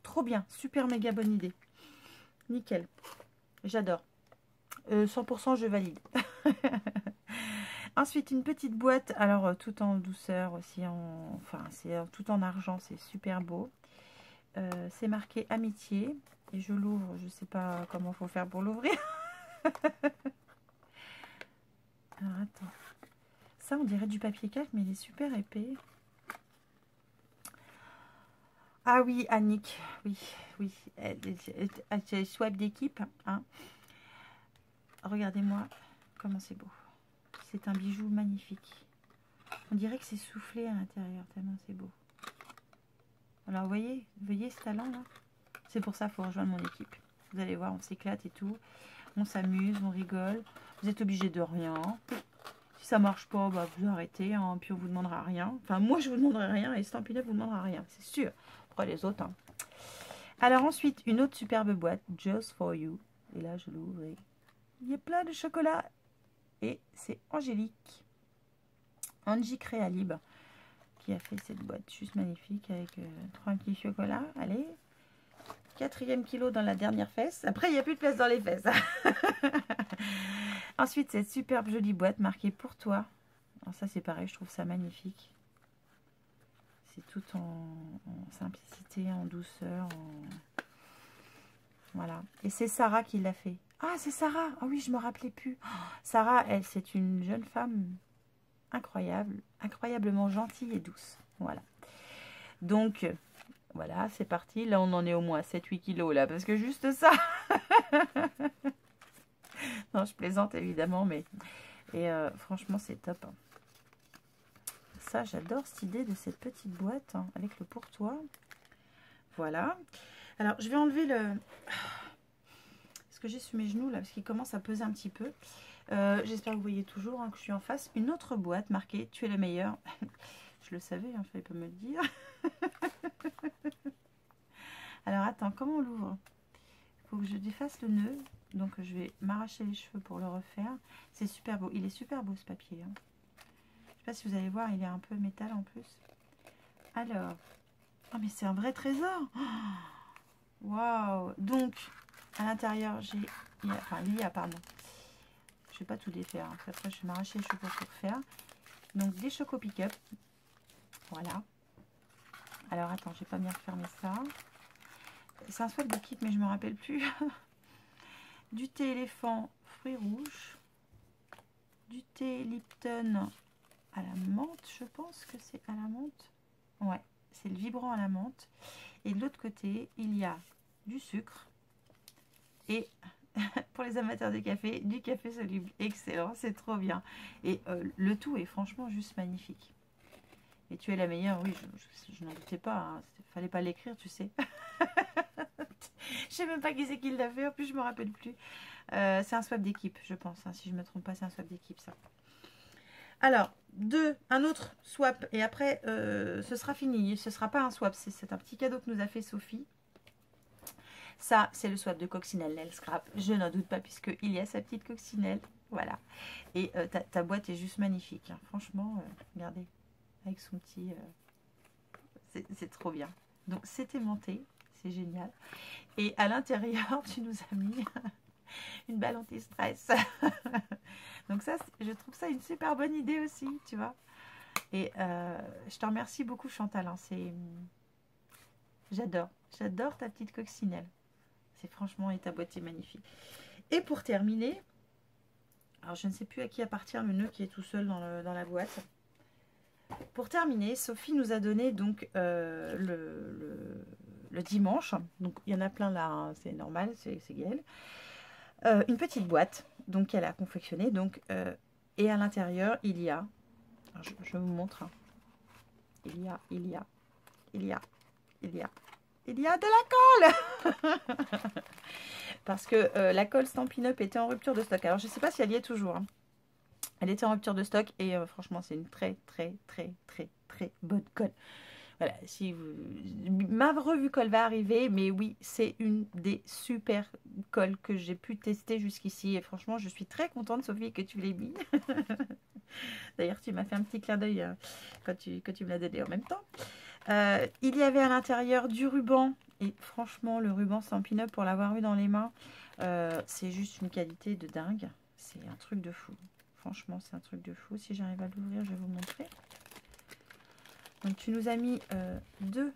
Trop bien, super méga bonne idée. Nickel, j'adore. 100% je valide. Ensuite, une petite boîte, alors tout en douceur aussi, enfin c'est tout en argent, c'est super beau. C'est marqué amitié et je l'ouvre, je sais pas comment faut faire pour l'ouvrir. Alors attends, ça on dirait du papier calque mais il est super épais. Ah oui, Annick, oui, c'est swap d'équipe. Hein. Regardez-moi comment c'est beau. C'est un bijou magnifique. On dirait que c'est soufflé à l'intérieur, tellement c'est beau. Alors, vous voyez ce talent là? C'est pour ça qu'il faut rejoindre mon équipe. Vous allez voir, on s'éclate et tout. On s'amuse, on rigole. Vous êtes obligé de rien. Si ça marche pas, bah, vous arrêtez. Hein, puis on vous demandera rien. Enfin, moi, je vous demanderai rien. Et Stampin' Up vous demandera rien. C'est sûr. Après, les autres. Hein. Alors ensuite, une autre superbe boîte. Just for you. Et là, je l'ouvre. Il y a plein de chocolat. Et c'est Angélique. Angie Créalib. Qui a fait cette boîte juste magnifique. Avec 3 petits chocolats. Allez. 4e kilo dans la dernière fesse. Après, il n'y a plus de place dans les fesses. Ensuite, cette superbe jolie boîte marquée pour toi. Alors ça, c'est pareil, je trouve ça magnifique. C'est tout en simplicité, en douceur. Voilà. Et c'est Sarah qui l'a fait. Ah, c'est Sarah. Ah oui, je me rappelais plus. Oh, Sarah, elle, c'est une jeune femme incroyable, incroyablement gentille et douce. Voilà. Donc... Voilà, c'est parti. Là, on en est au moins 7-8 kilos, là, parce que juste ça. Non, je plaisante, évidemment, mais... Et franchement, c'est top. Hein. Ça, j'adore cette idée de cette petite boîte, hein, avec le pour-toi. Voilà. Alors, je vais enlever le... Ce que j'ai sur mes genoux, là, parce qu'il commence à peser un petit peu. J'espère que vous voyez toujours hein, que je suis en face. Une autre boîte marquée « Tu es le meilleur ». Je le savais, il ne fallait pas me le dire. Alors, attends, comment on l'ouvre? Il faut que je défasse le nœud. Donc, je vais m'arracher les cheveux pour le refaire. C'est super beau. Il est super beau, ce papier. Hein. Je ne sais pas si vous allez voir, il est un peu métal en plus. Alors. Oh, mais c'est un vrai trésor. Waouh. Donc, à l'intérieur, j'ai... Enfin, il y a, pardon. Je ne vais pas tout défaire. Hein. Après, je vais m'arracher les cheveux pour tout refaire. Donc, des Choco Pick-up. Voilà. Alors, attends, je vais pas bien refermer ça. C'est un swap de kit, mais je me rappelle plus. Du thé éléphant, fruits rouges. Du thé Lipton à la menthe, je pense que c'est à la menthe. Ouais, c'est le vibrant à la menthe. Et de l'autre côté, il y a du sucre. Et pour les amateurs de café, du café soluble. Excellent, c'est trop bien. Et le tout est franchement juste magnifique. Et tu es la meilleure, oui, je n'en doutais pas. Hein. Fallait pas l'écrire, tu sais. Je sais même pas qui c'est qui l'a fait, en plus je me rappelle plus. C'est un swap d'équipe, je pense. Hein. Si je me trompe pas, c'est un swap d'équipe, ça. Alors, un autre swap. Et après, ce sera fini. Ce sera pas un swap, c'est un petit cadeau que nous a fait Sophie. Ça, c'est le swap de Coccinelle Nail Scrap. Je n'en doute pas, puisqu'il y a sa petite coccinelle. Voilà. Et ta boîte est juste magnifique. Hein. Franchement, regardez. Avec son petit... c'est trop bien. Donc, c'est aimanté. C'est génial. Et à l'intérieur, tu nous as mis une balle anti-stress. Donc ça, je trouve ça une super bonne idée aussi, tu vois. Et je te remercie beaucoup, Chantal. Hein, j'adore. J'adore ta petite coccinelle. C'est franchement, et ta boîte est magnifique. Et pour terminer, alors je ne sais plus à qui appartient le nœud qui est tout seul dans la boîte. Pour terminer, Sophie nous a donné donc le dimanche. Donc il y en a plein là, hein, c'est normal, c'est Gaëlle. Une petite boîte donc qu'elle a confectionnée. Donc, et à l'intérieur, il y a... Alors, je vous montre. Hein, il y a de la colle. Parce que la colle Stampin' Up était en rupture de stock. Alors, je ne sais pas si elle y est toujours. Hein. Elle était en rupture de stock et franchement, c'est une très bonne colle. Voilà, si ma revue colle va arriver, mais oui, c'est une des super colles que j'ai pu tester jusqu'ici. Et franchement, je suis très contente, Sophie, que tu l'aies mis. D'ailleurs, tu m'as fait un petit clin d'œil quand tu me l'as donné en même temps. Il y avait à l'intérieur du ruban. Et franchement, le ruban Stampin' Up, pour l'avoir eu dans les mains, c'est juste une qualité de dingue. C'est un truc de fou. Franchement, c'est un truc de fou. Si j'arrive à l'ouvrir, je vais vous montrer. Donc, tu nous as mis deux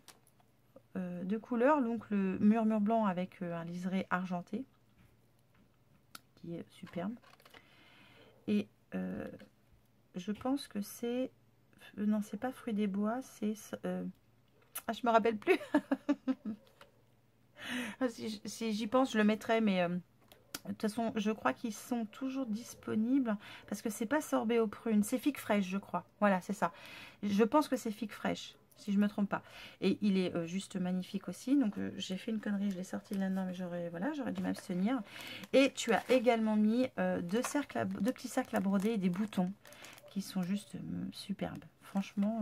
couleurs. Donc, le murmure blanc avec un liseré argenté, qui est superbe. Et je pense que c'est... non, c'est pas fruit des bois, c'est... ah, je me rappelle plus. Si j'y pense, je le mettrai, mais... de toute façon, je crois qu'ils sont toujours disponibles parce que c'est pas sorbet aux prunes, c'est figue fraîche, je crois. Voilà, c'est ça. Je pense que c'est figue fraîche. si je me trompe pas. Et il est juste magnifique aussi. Donc j'ai fait une connerie, je l'ai sorti là-dedans, mais j'aurais dû m'abstenir. Et tu as également mis deux petits cercles à broder et des boutons qui sont juste superbes. Franchement,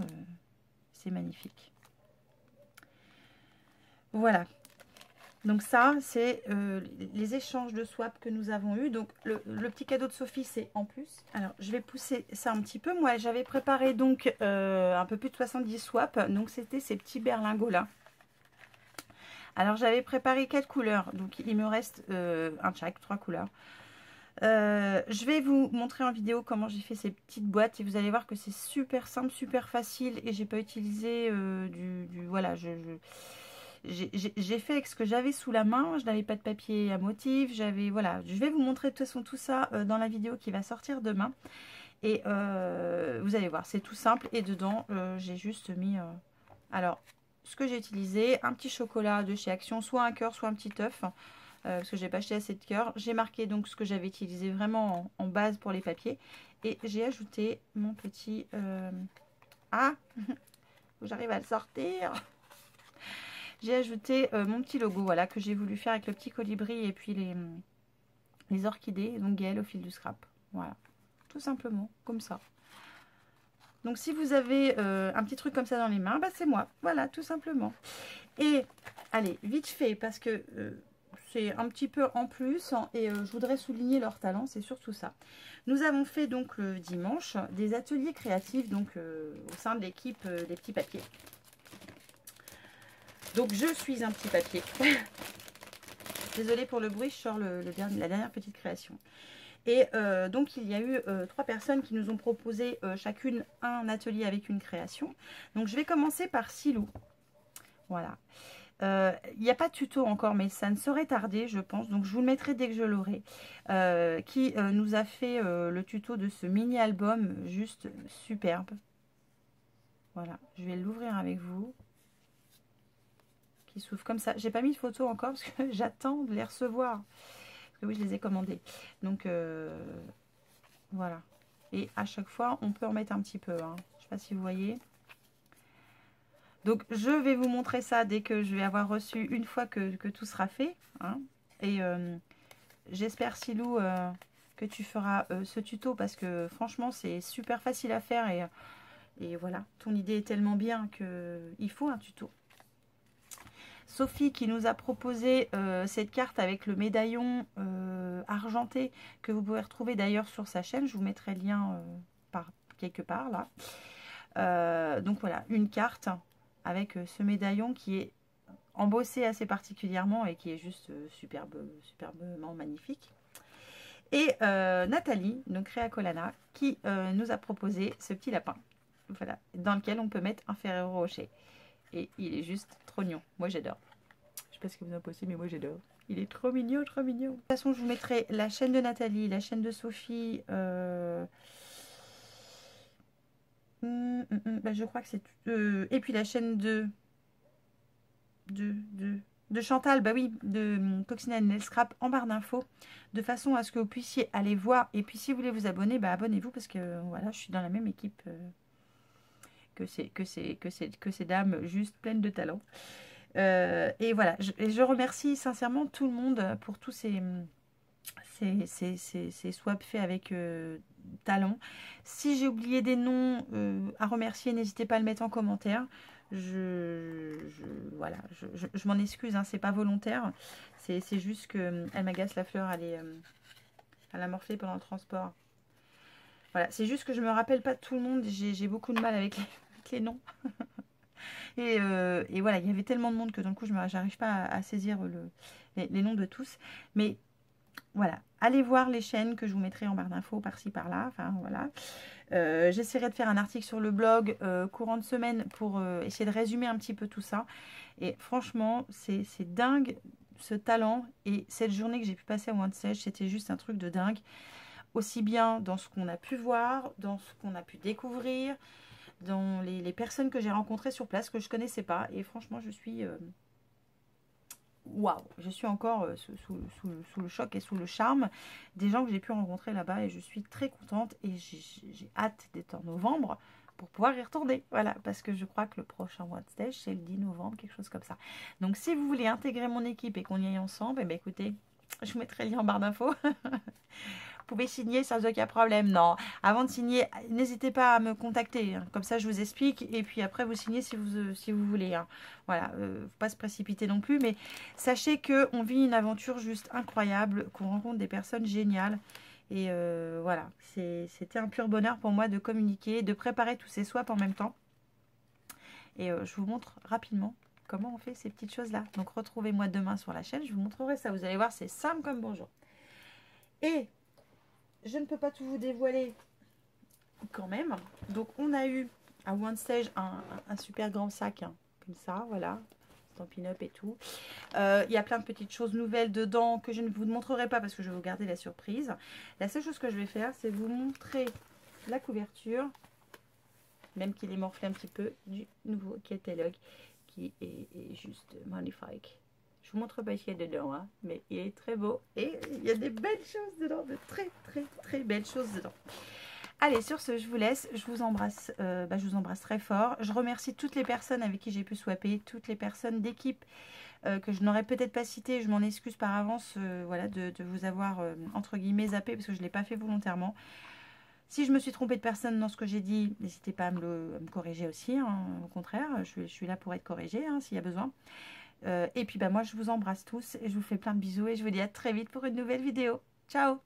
c'est magnifique. Voilà. Donc ça, c'est les échanges de swap que nous avons eu. Donc le petit cadeau de Sophie, c'est en plus. Alors, je vais pousser ça un petit peu. Moi, j'avais préparé donc un peu plus de 70 swaps. Donc, c'était ces petits berlingots là. Alors, j'avais préparé 4 couleurs. Donc, il me reste un de chaque, 3 couleurs. Je vais vous montrer en vidéo comment j'ai fait ces petites boîtes. Et vous allez voir que c'est super simple, super facile. Et j'ai pas utilisé voilà, j'ai fait avec ce que j'avais sous la main. Je n'avais pas de papier à motif. Voilà, je vais vous montrer de toute façon tout ça dans la vidéo qui va sortir demain. Et vous allez voir, c'est tout simple. Et dedans, j'ai juste mis... alors, ce que j'ai utilisé, un petit chocolat de chez Action, soit un cœur, soit un petit œuf. Parce que j'ai pas acheté assez de cœur. J'ai marqué donc ce que j'avais utilisé vraiment en base pour les papiers. Et j'ai ajouté mon petit... Ah, j'arrive à le sortir. J'ai ajouté mon petit logo, voilà, que j'ai voulu faire avec le petit colibri et puis les orchidées, donc Gaëlle au fil du scrap. Voilà, tout simplement, comme ça. Donc si vous avez un petit truc comme ça dans les mains, bah, c'est moi. Voilà, tout simplement. Et allez, vite fait, parce que c'est un petit peu en plus, hein, et je voudrais souligner leur talent, c'est surtout ça. Nous avons fait donc le dimanche des ateliers créatifs, donc au sein de l'équipe des petits papiers. Donc je suis un petit papier. Désolée pour le bruit, je sors la dernière petite création. Et donc il y a eu 3 personnes qui nous ont proposé chacune un atelier avec une création. Donc je vais commencer par Silou. Voilà. Il n'y a pas de tuto encore, mais ça ne saurait tarder, je pense. Donc je vous le mettrai dès que je l'aurai. Qui nous a fait le tuto de ce mini-album, juste superbe. Voilà, je vais l'ouvrir avec vous. Qui s'ouvre comme ça. J'ai pas mis de photo encore parce que j'attends de les recevoir. Parce que oui, je les ai commandés. Donc voilà. Et à chaque fois, on peut en mettre un petit peu. Hein. Je sais pas si vous voyez. Donc je vais vous montrer ça dès que je vais avoir reçu, une fois que tout sera fait. Hein. Et j'espère, Silou, que tu feras ce tuto parce que franchement, c'est super facile à faire. Et voilà, ton idée est tellement bien qu'il faut un tuto. Sophie qui nous a proposé cette carte avec le médaillon argenté que vous pouvez retrouver d'ailleurs sur sa chaîne. Je vous mettrai le lien quelque part là. Donc voilà, une carte avec ce médaillon qui est embossé assez particulièrement et qui est juste superbement magnifique. Et Nathalie, donc Créacolana, qui nous a proposé ce petit lapin. Voilà, dans lequel on peut mettre un Ferrero Rocher. Et il est juste trop mignon. Moi, j'adore. Je sais pas ce que vous en pensez, mais moi, j'adore. Il est trop mignon, trop mignon. De toute façon, je vous mettrai la chaîne de Nathalie, la chaîne de Sophie. Bah, je crois que c'est... et puis la chaîne de Chantal, bah oui, de Coccinelle Nail Scrap en barre d'infos. De façon à ce que vous puissiez aller voir. Et puis, si vous voulez vous abonner, bah, abonnez-vous parce que voilà, je suis dans la même équipe... que ces dames juste pleines de talent. Et voilà, je remercie sincèrement tout le monde pour tous ces swaps faits avec talent. Si j'ai oublié des noms à remercier, n'hésitez pas à le mettre en commentaire. Voilà, je m'en excuse, hein, c'est pas volontaire. C'est juste que elle m'agace la fleur, elle a morflé pendant le transport. Voilà, c'est juste que je me rappelle pas de tout le monde. J'ai beaucoup de mal avec les noms. et voilà, il y avait tellement de monde que d'un coup, j'arrive pas à saisir les noms de tous. Mais voilà, allez voir les chaînes que je vous mettrai en barre d'infos par-ci, par-là. Enfin, voilà. J'essaierai de faire un article sur le blog courant de semaine pour essayer de résumer un petit peu tout ça. Et franchement, c'est dingue ce talent. Et cette journée que j'ai pu passer à One Stage, c'était juste un truc de dingue. Aussi bien dans ce qu'on a pu voir, dans ce qu'on a pu découvrir, dans les personnes que j'ai rencontrées sur place que je ne connaissais pas. Et franchement, je suis... waouh, je suis encore sous le choc et sous le charme des gens que j'ai pu rencontrer là-bas. Et je suis très contente et j'ai hâte d'être en novembre pour pouvoir y retourner. Voilà, parce que je crois que le prochain One Stage, c'est le 10 novembre, quelque chose comme ça. Donc, si vous voulez intégrer mon équipe et qu'on y aille ensemble, eh bien, écoutez, je vous mettrai le lien en barre d'infos. Vous pouvez signer sans aucun problème. Non, avant de signer, n'hésitez pas à me contacter. Hein. Comme ça, je vous explique. Et puis après, vous signez si vous voulez. Hein. Voilà, faut pas se précipiter non plus. Mais sachez qu'on vit une aventure juste incroyable, qu'on rencontre des personnes géniales. Et voilà, c'était un pur bonheur pour moi de communiquer, de préparer tous ces swaps en même temps. Et je vous montre rapidement comment on fait ces petites choses-là. Donc, retrouvez-moi demain sur la chaîne. Je vous montrerai ça. Vous allez voir, c'est simple comme bonjour. Et je ne peux pas tout vous dévoiler quand même. Donc, on a eu à One Stage un super grand sac, hein, comme ça, voilà. Stampin' Up et tout. Il y a plein de petites choses nouvelles dedans que je ne vous montrerai pas parce que je vais vous garder la surprise. La seule chose que je vais faire, c'est vous montrer la couverture, même qu'il est morflé un petit peu, du nouveau catalogue qui est juste magnifique. Je vous montre pas ce qu'il y a dedans, hein, mais il est très beau et il y a des belles choses dedans, de très belles choses dedans. Allez, sur ce, je vous laisse, je vous embrasse, je vous embrasse très fort. Je remercie toutes les personnes avec qui j'ai pu swapper, toutes les personnes d'équipe que je n'aurais peut-être pas citées. Je m'en excuse par avance, voilà, de vous avoir, entre guillemets, zappé parce que je ne l'ai pas fait volontairement. Si je me suis trompée de personne dans ce que j'ai dit, n'hésitez pas à me corriger aussi, hein, au contraire, je suis là pour être corrigée, hein, s'il y a besoin. Et puis moi je vous embrasse tous et je vous fais plein de bisous et je vous dis à très vite pour une nouvelle vidéo. Ciao!